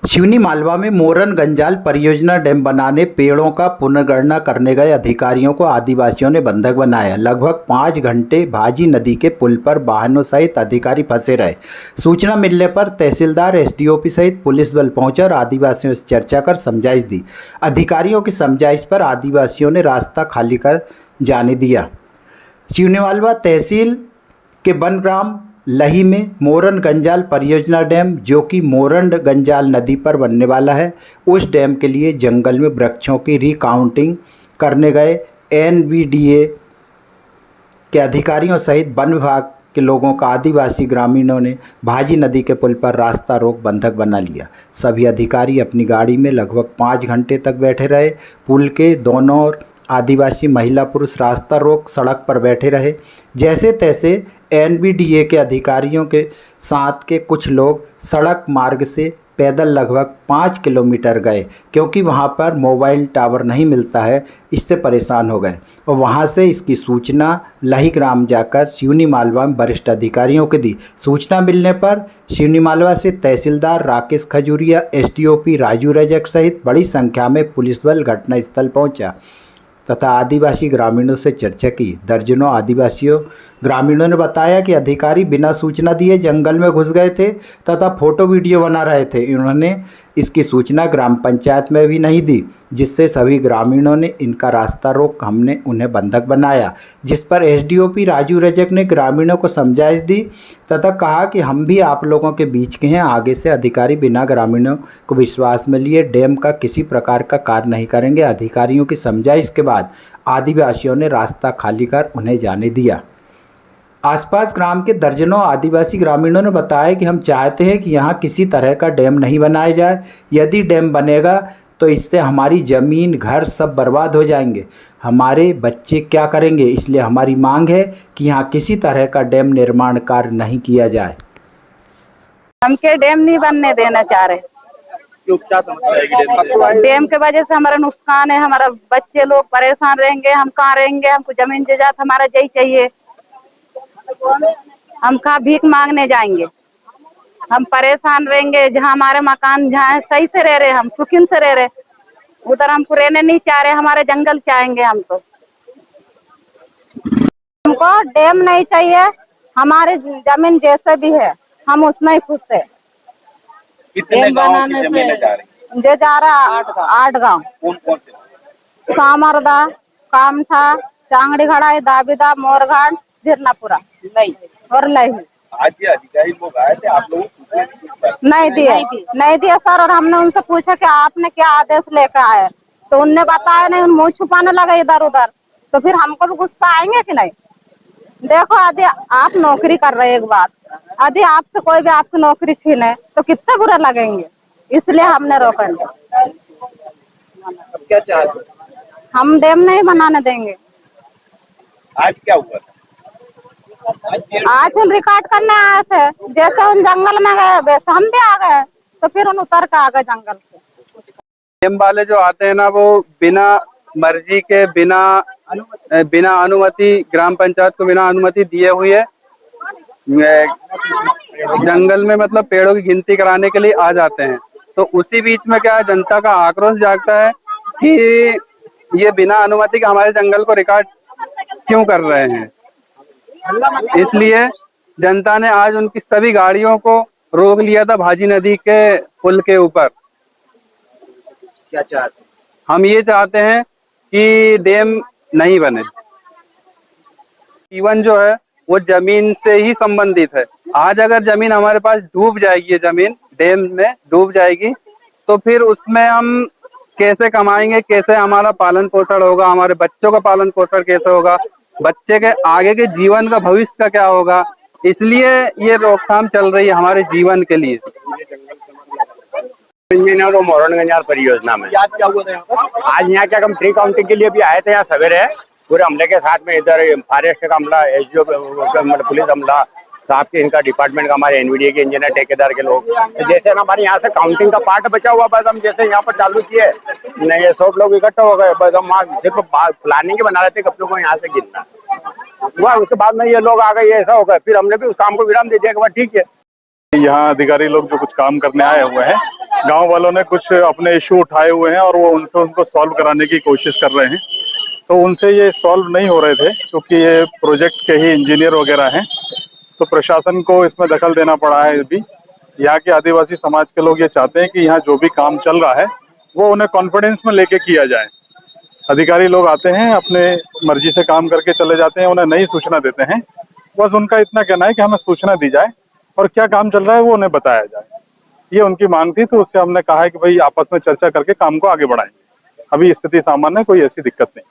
सिवनी मालवा में मोरन गंजाल परियोजना डैम बनाने पेड़ों का पुनर्गणना करने गए अधिकारियों को आदिवासियों ने बंधक बनाया। लगभग 5 घंटे भाजी नदी के पुल पर वाहनों सहित अधिकारी फंसे रहे। सूचना मिलने पर तहसीलदार, एसडीओपी सहित पुलिस बल पहुंचा और आदिवासियों से चर्चा कर समझाइश दी। अधिकारियों की समझाइश पर आदिवासियों ने रास्ता खाली कर जाने दिया। सिवनी मालवा तहसील के वनग्राम लही में मोरन गंजाल परियोजना डैम, जो कि मोरन गंजाल नदी पर बनने वाला है, उस डैम के लिए जंगल में वृक्षों की रिकाउंटिंग करने गए एनवीडीए के अधिकारियों सहित वन विभाग के लोगों का आदिवासी ग्रामीणों ने भाजी नदी के पुल पर रास्ता रोक बंधक बना लिया। सभी अधिकारी अपनी गाड़ी में लगभग 5 घंटे तक बैठे रहे। पुल के दोनों ओर आदिवासी महिला पुरुष रास्ता रोक सड़क पर बैठे रहे। जैसे तैसे एनवीडीए के अधिकारियों के साथ के कुछ लोग सड़क मार्ग से पैदल लगभग 5 किलोमीटर गए, क्योंकि वहां पर मोबाइल टावर नहीं मिलता है। इससे परेशान हो गए और वहां से इसकी सूचना लही ग्राम जाकर सिवनी मालवा में वरिष्ठ अधिकारियों को दी। सूचना मिलने पर सिवनी मालवा से तहसीलदार राकेश खजूरिया, एसडीओपी राजू रजक सहित बड़ी संख्या में पुलिस बल घटनास्थल पहुंचा तथा आदिवासी ग्रामीणों से चर्चा की। दर्जनों आदिवासियों ग्रामीणों ने बताया कि अधिकारी बिना सूचना दिए जंगल में घुस गए थे तथा फोटो वीडियो बना रहे थे। इन्होंने इसकी सूचना ग्राम पंचायत में भी नहीं दी, जिससे सभी ग्रामीणों ने इनका रास्ता रोक हमने उन्हें बंधक बनाया, जिस पर एसडीओपी राजू रजक ने ग्रामीणों को समझाइश दी तथा कहा कि हम भी आप लोगों के बीच के हैं। आगे से अधिकारी बिना ग्रामीणों को विश्वास में लिए डैम का किसी प्रकार का कार्य नहीं करेंगे। अधिकारियों की समझाइश के बाद आदिवासियों ने रास्ता खाली कर उन्हें जाने दिया। आसपास ग्राम के दर्जनों आदिवासी ग्रामीणों ने बताया कि हम चाहते हैं कि यहाँ किसी तरह का डैम नहीं बनाया जाए। यदि डैम बनेगा तो इससे हमारी ज़मीन, घर सब बर्बाद हो जाएंगे। हमारे बच्चे क्या करेंगे? इसलिए हमारी मांग है कि यहाँ किसी तरह का डैम निर्माण कार्य नहीं किया जाए। हम के डैम नहीं बनने देना चाह रहे। क्या समस्या है कि डैम के वजह से हमारा नुकसान है, हमारा बच्चे लोग परेशान रहेंगे। हम कहाँ रहेंगे? हमको जमीन जायदाद हमारा यही चाहिए। हम कहाँ भीख मांगने जाएंगे? हम परेशान रहेंगे। जहाँ हमारे मकान जहाँ सही से रह रहे, हम सुकून से रह रहे, उधर हमको रहने नहीं चाह रहे। हमारे जंगल चाहेंगे हम तो। हमको डैम नहीं चाहिए। हमारी जमीन जैसे भी है हम उसमें ही खुश है। कितने गांव की जमीनें जा रही? जो जा रहा 8 गाँव। कौन कौन से? सामरदा, कामठा, चांगड़ी घड़ाई, दाबीदा, मोरघाट, झिरनापुरा और लही। आज ये अधिकारी लोग आए थे, आप लोगों को नहीं दिया सर। और हमने उनसे पूछा कि आपने क्या आदेश लेकर आए, तो उनने बताया नहीं। उन मुंह छुपाने लगे इधर उधर। तो फिर हमको भी गुस्सा आएंगे कि नहीं? देखो, यदि आप नौकरी कर रहे, एक बात, यदि आपसे कोई भी आपकी नौकरी छीने तो कितने बुरा लगेंगे। इसलिए हमने रोका नहीं। अब क्या चाहते? हम डैम नहीं बनाने देंगे। आज क्या हुआ? आज हम रिकॉर्ड करने आए थे। जैसे उन जंगल में गए वैसे हम भी आ गए, तो फिर उन उतर के आ गए जंगल से। डैम वाले जो आते हैं ना, वो बिना मर्जी के, बिना अनुमति, ग्राम पंचायत को बिना अनुमति दिए हुए जंगल में मतलब पेड़ों की गिनती कराने के लिए आ जाते हैं। तो उसी बीच में क्या है, जनता का आक्रोश जागता है कि ये बिना अनुमति के हमारे जंगल को रिकॉर्ड क्यों कर रहे हैं। इसलिए जनता ने आज उनकी सभी गाड़ियों को रोक लिया था भाजी नदी के पुल के ऊपर। क्या चाहते? हम ये चाहते हैं कि डैम नहीं बने। जीवन जो है वो जमीन से ही संबंधित है। आज अगर जमीन हमारे पास डूब जाएगी, ये जमीन डैम में डूब जाएगी, तो फिर उसमें हम कैसे कमाएंगे, कैसे हमारा पालन पोषण होगा, हमारे बच्चों का पालन पोषण कैसे होगा, बच्चे के आगे के जीवन का, भविष्य का क्या होगा। इसलिए ये रोकथाम चल रही है हमारे जीवन के लिए। इंजीनियर और मोरन गंजाल परियोजना में आज क्या हुआ था यहाँ पर? आज यहाँ क्या हम ट्री काउंटिंग के लिए भी आए थे। यहाँ सवेरे पूरे हमले के साथ में इधर फॉरेस्ट का हमला, एसडीओ मतलब पुलिस हमला, साहब के इनका डिपार्टमेंट का, हमारे एनवीडीए के इंजीनियर, ठेकेदार के लोग। जैसे ना हमारे यहाँ से काउंटिंग का पार्ट बचा हुआ, बस हम जैसे यहाँ पर चालू किए, नहीं 100 लोग इकट्ठा हो गए। बस हम वहाँ सिर्फ प्लानिंग ही बना रहे थे कब लोगों को यहाँ से गिरना हुआ। उसके बाद में ये लोग आ गए, ऐसा हो गया। फिर हमने भी उस काम को विराम दे दिया कि ठीक है। यहाँ अधिकारी लोग जो कुछ काम करने आए हुए हैं, गांव वालों ने कुछ अपने इशू उठाए हुए हैं और वो उनको सॉल्व कराने की कोशिश कर रहे हैं। तो उनसे ये सॉल्व नहीं हो रहे थे क्योंकि ये प्रोजेक्ट के ही इंजीनियर वगैरह हैं। तो प्रशासन को इसमें दखल देना पड़ा है। अभी यहाँ के आदिवासी समाज के लोग ये चाहते हैं कि यहाँ जो भी काम चल रहा है वो उन्हें कॉन्फिडेंस में लेके किया जाए। अधिकारी लोग आते हैं, अपने मर्जी से काम करके चले जाते हैं, उन्हें नई सूचना देते हैं। बस उनका इतना कहना है कि हमें सूचना दी जाए और क्या काम चल रहा है वो उन्हें बताया जाए। ये उनकी मांग थी, तो उससे हमने कहा है कि भाई आपस में चर्चा करके काम को आगे बढ़ाएंगे। अभी स्थिति सामान्य है, कोई ऐसी दिक्कत नहीं।